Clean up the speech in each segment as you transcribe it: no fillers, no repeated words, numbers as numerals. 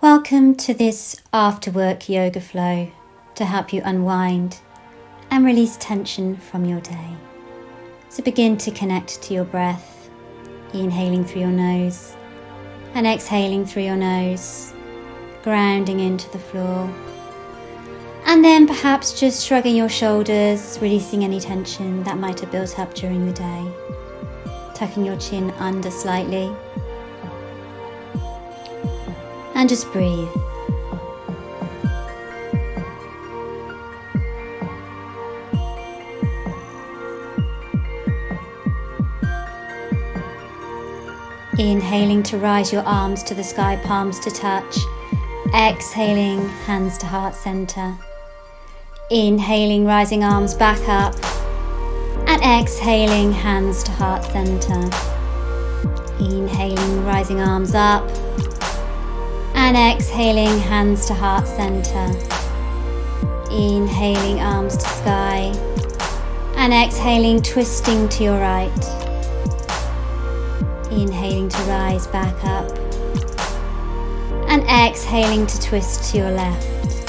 Welcome to this after-work yoga flow to help you unwind and release tension from your day. So begin to connect to your breath, inhaling through your nose and exhaling through your nose, grounding into the floor. And then perhaps just shrugging your shoulders, releasing any tension that might have built up during the day. Tucking your chin under slightly. And just breathe. Inhaling to rise your arms to the sky, palms to touch. Exhaling, hands to heart center. Inhaling, rising arms back up. And exhaling, hands to heart center. Inhaling, rising arms up. And exhaling, hands to heart center. Inhaling, arms to sky. And exhaling, twisting to your right. Inhaling to rise back up. And exhaling to twist to your left.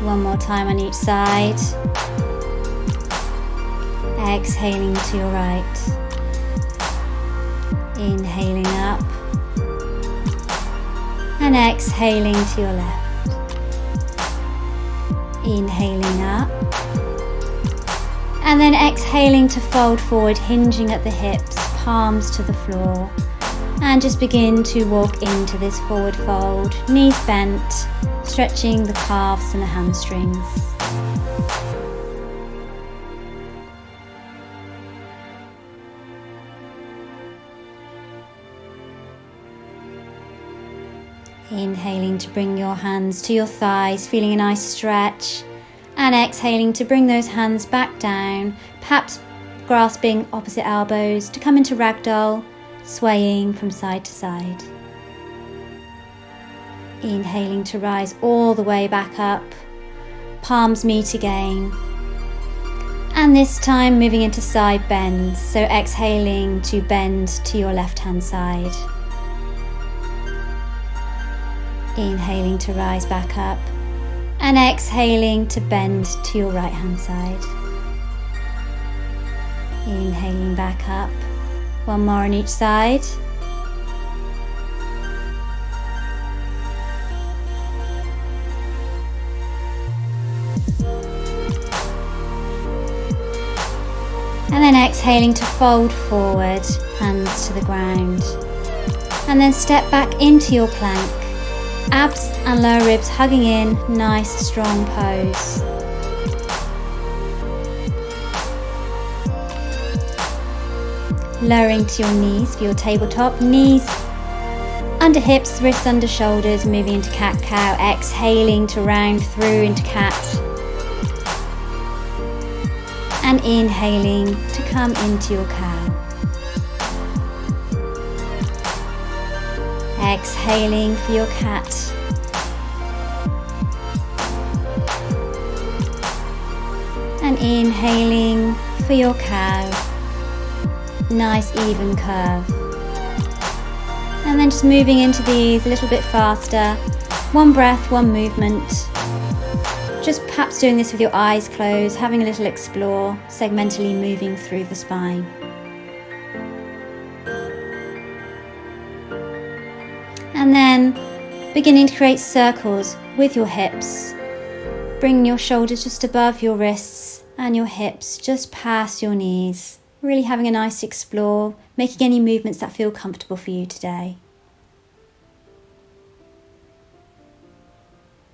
One more time on each side. Exhaling to your right. Inhaling up. And exhaling to your left. Inhaling up. And then exhaling to fold forward, hinging at the hips, palms to the floor. And just begin to walk into this forward fold, knees bent, stretching the calves and the hamstrings. Inhaling to bring your hands to your thighs, feeling a nice stretch. And exhaling to bring those hands back down, perhaps grasping opposite elbows to come into ragdoll, swaying from side to side. Inhaling to rise all the way back up, palms meet again. And this time moving into side bends, so exhaling to bend to your left hand side. Inhaling to rise back up and exhaling to bend to your right hand side. Inhaling back up, one more on each side. And then exhaling to fold forward, hands to the ground. And then step back into your plank. Abs and lower ribs hugging in, nice strong pose. Lowering to your knees for your tabletop, knees under hips, wrists under shoulders, moving into cat-cow, exhaling to round through into cat. And inhaling to come into your cow. Exhaling for your cat. And inhaling for your cow. Nice even curve. And then just moving into these a little bit faster. One breath, one movement. Just perhaps doing this with your eyes closed, having a little explore, segmentally moving through the spine. And then beginning to create circles with your hips. Bring your shoulders just above your wrists and your hips just past your knees. Really having a nice explore, making any movements that feel comfortable for you today.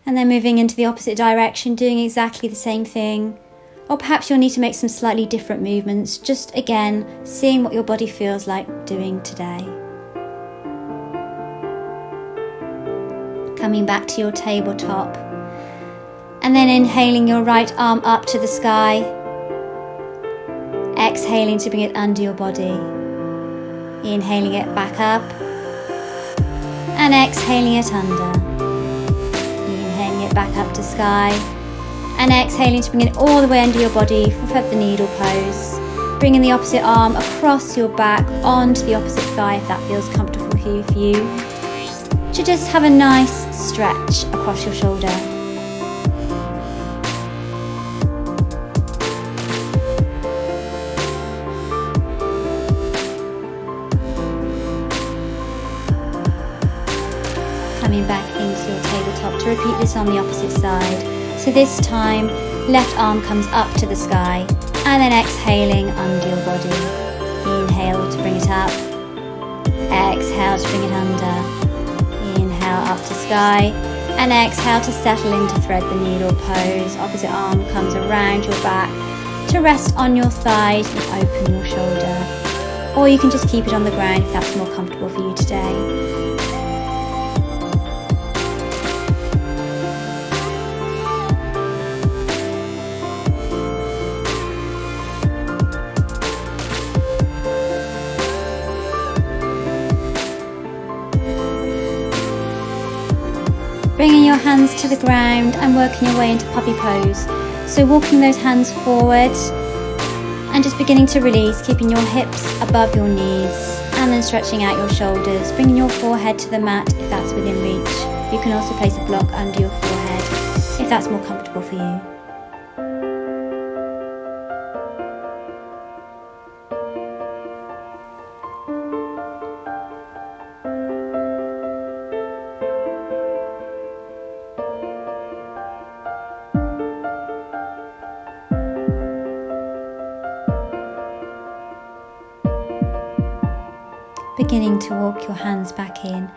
And then moving into the opposite direction, doing exactly the same thing. Or perhaps you'll need to make some slightly different movements, just again, seeing what your body feels like doing today. Coming back to your tabletop. And then inhaling your right arm up to the sky. Exhaling to bring it under your body. Inhaling it back up. And exhaling it under. Inhaling it back up to sky. And exhaling to bring it all the way under your body for the needle pose. Bringing the opposite arm across your back onto the opposite thigh if that feels comfortable for you. To just have a nice stretch across your shoulder. Coming back into your tabletop to repeat this on the opposite side. So this time, left arm comes up to the sky, and then exhaling under your body. Inhale to bring it up. Exhale to bring it under. Inhale up to sky, and exhale to settle into thread the needle pose. Opposite arm comes around your back to rest on your thighs and open your shoulder. Or you can just keep it on the ground if that's more comfortable for you today. Bringing your hands to the ground and working your way into puppy pose. So walking those hands forward and just beginning to release, keeping your hips above your knees and then stretching out your shoulders, bringing your forehead to the mat if that's within reach. You can also place a block under your forehead if that's more comfortable for you. Beginning to walk your hands back in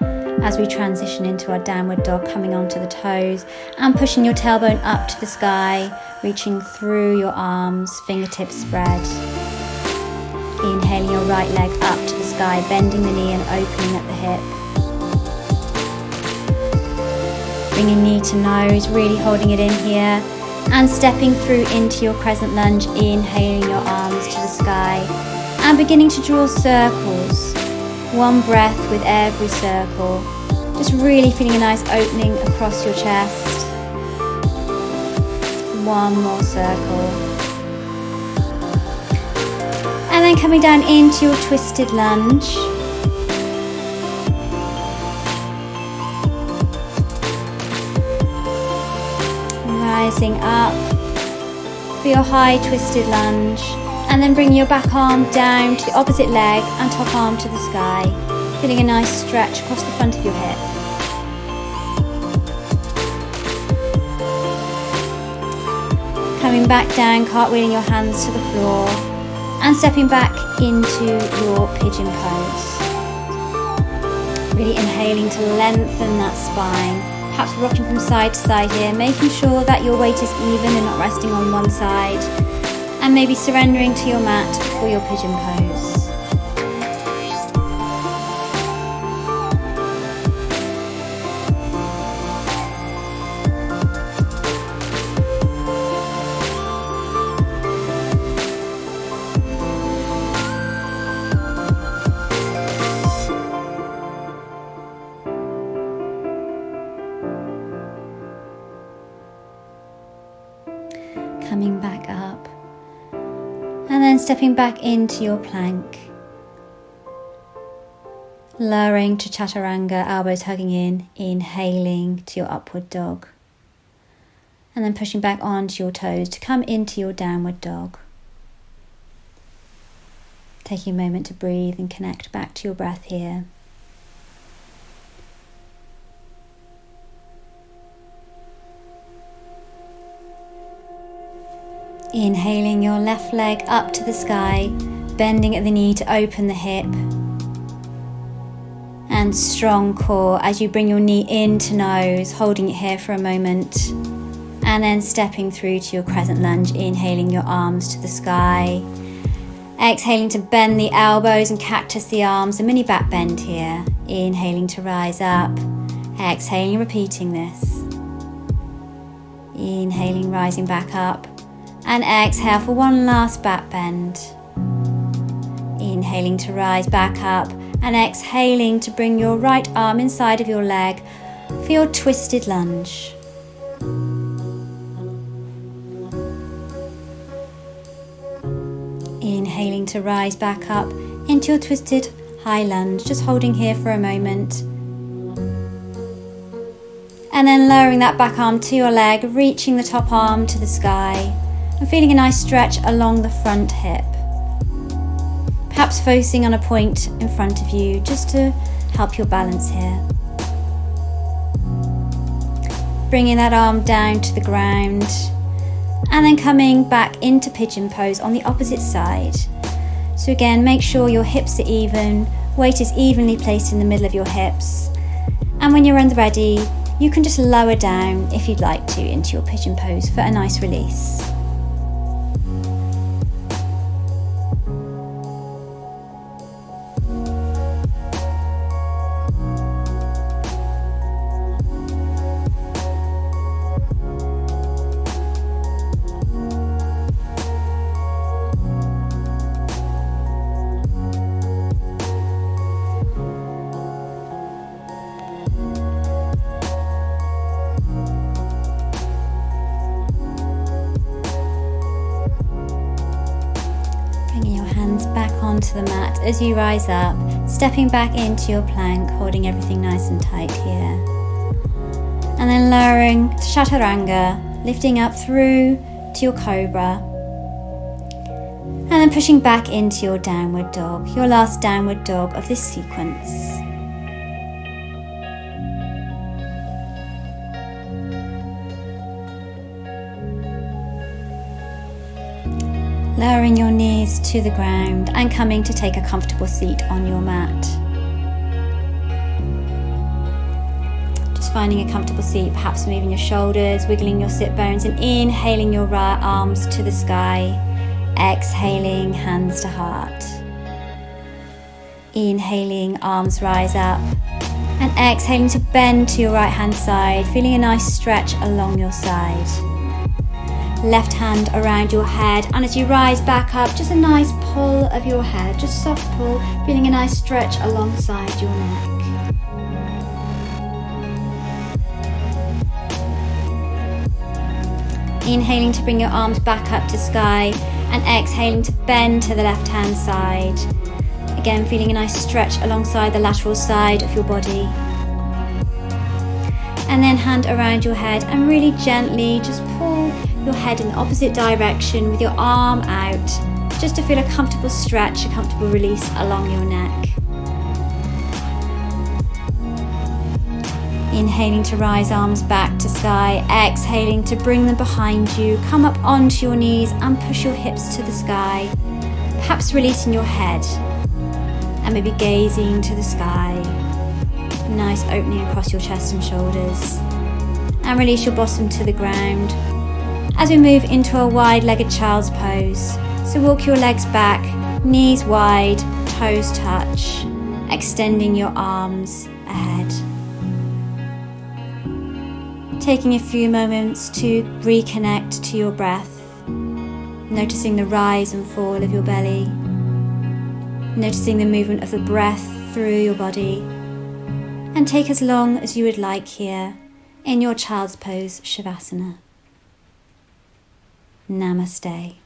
as we transition into our downward dog, coming onto the toes and pushing your tailbone up to the sky, reaching through your arms, fingertips spread. Inhaling your right leg up to the sky, bending the knee and opening at the hip. Bringing knee to nose, really holding it in here and stepping through into your crescent lunge, inhaling your arms to the sky and beginning to draw circles. One breath with every circle, just really feeling a nice opening across your chest. One more circle. And then coming down into your twisted lunge. Rising up for your high twisted lunge. And then bring your back arm down to the opposite leg and top arm to the sky. Feeling a nice stretch across the front of your hip. Coming back down, cartwheeling your hands to the floor and stepping back into your pigeon pose. Really inhaling to lengthen that spine. Perhaps rocking from side to side here, making sure that your weight is even and not resting on one side. And maybe surrendering to your mat for your pigeon pose. Coming back up. And then stepping back into your plank. Lowering to chaturanga, elbows hugging in, inhaling to your upward dog. And then pushing back onto your toes to come into your downward dog. Taking a moment to breathe and connect back to your breath here. Inhaling your left leg up to the sky, bending at the knee to open the hip. And strong core as you bring your knee into nose, holding it here for a moment. And then stepping through to your crescent lunge, inhaling your arms to the sky. Exhaling to bend the elbows and cactus the arms, a mini back bend here. Inhaling to rise up. Exhaling, repeating this. Inhaling, rising back up. And exhale for one last back bend. Inhaling to rise back up and exhaling to bring your right arm inside of your leg for your twisted lunge. Inhaling to rise back up into your twisted high lunge, just holding here for a moment. And then lowering that back arm to your leg, reaching the top arm to the sky, and feeling a nice stretch along the front hip. Perhaps focusing on a point in front of you just to help your balance here. Bringing that arm down to the ground, and then coming back into pigeon pose on the opposite side. So again, make sure your hips are even, weight is evenly placed in the middle of your hips. And when you're ready, you can just lower down if you'd like to into your pigeon pose for a nice release. Back onto the mat as you rise up, stepping back into your plank, holding everything nice and tight here. And then lowering to Chaturanga, lifting up through to your Cobra. And then pushing back into your downward dog, your last downward dog of this sequence. Lowering your knees to the ground and coming to take a comfortable seat on your mat. Just finding a comfortable seat, perhaps moving your shoulders, wiggling your sit bones, and inhaling your right arms to the sky. Exhaling, hands to heart. Inhaling, arms rise up. And exhaling to bend to your right hand side, feeling a nice stretch along your side. Left hand around your head, and as you rise back up, just a nice pull of your head, just soft pull, feeling a nice stretch alongside your neck. Inhaling to bring your arms back up to sky, and exhaling to bend to the left hand side. Again, feeling a nice stretch alongside the lateral side of your body. And then hand around your head and really gently just pull your head in the opposite direction with your arm out, just to feel a comfortable stretch, a comfortable release along your neck. Inhaling to rise arms back to sky, exhaling to bring them behind you, come up onto your knees and push your hips to the sky, perhaps releasing your head and maybe gazing to the sky. Nice opening across your chest and shoulders, and release your bottom to the ground as we move into a wide-legged child's pose. So walk your legs back, knees wide, toes touch, extending your arms ahead. Taking a few moments to reconnect to your breath, noticing the rise and fall of your belly, noticing the movement of the breath through your body, and take as long as you would like here in your child's pose Shavasana. Namaste.